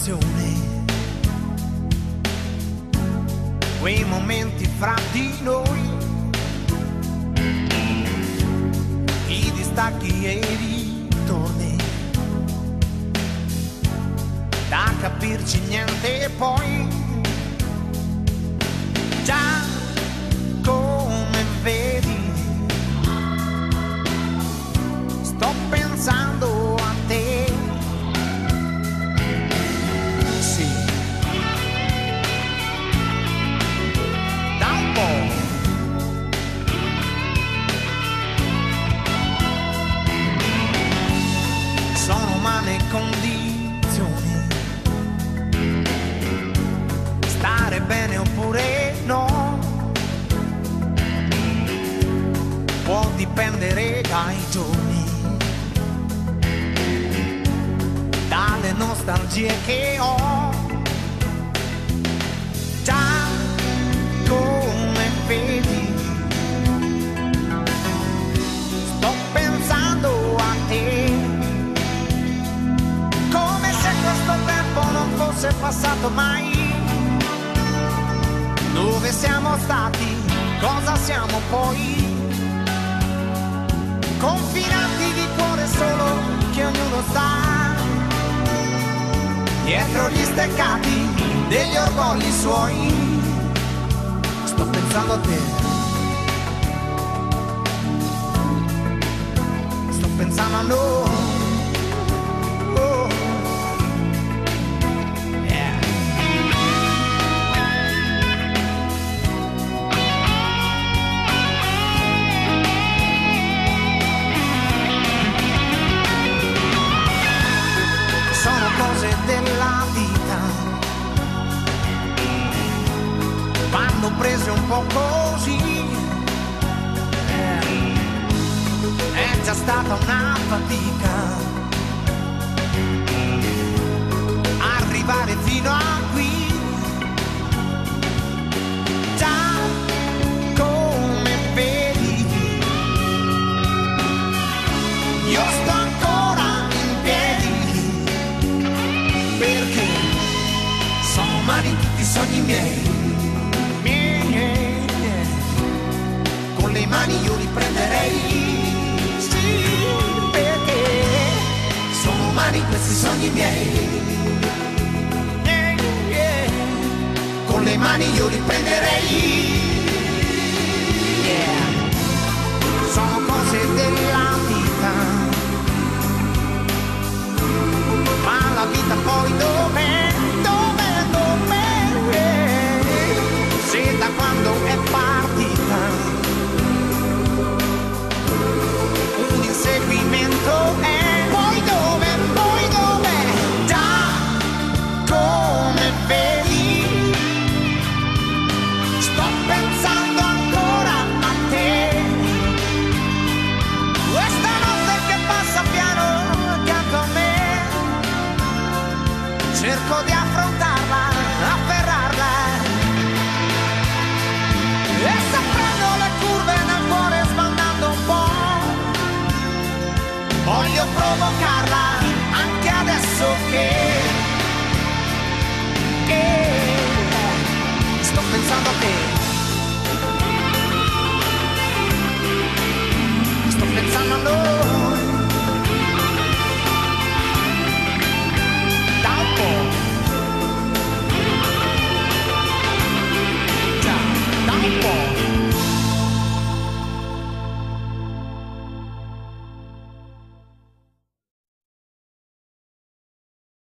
canzone, quei momenti fra di noi, i distacchi e i ritorni, da capirci niente poi, già come vedi, sto pensando a te. Sì, da un po'. Sono umane condizioni, stare bene oppure no, può dipendere dai giorni, dalle nostalgie che ho, già come vedi, sto pensando a te, come se questo tempo non fosse passato mai. Dove siamo stati, cosa siamo poi? Confinati di cuore solo che ognuno sta dietro gli steccati degli orgogli suoi. Sto pensando a te, sto pensando a noi. Oh. Yeah. Sono cose della vita, vanno prese un po' così. È già stata una fatica arrivare fino a qui, già come vedi, io sto ancora in piedi, perché sono umani tutti i sogni miei. Con le mani io li prenderei, sì, perché sono umani questi sogni miei. Con le mani io li prenderei. Yeah. Sono cose della vita, ma la vita poi dov'è? Se da quando è partita un inseguimento è, poi dove, già come vedi, sto pensando ancora a te, questa notte che passa piano accanto a me, cerco di affrontare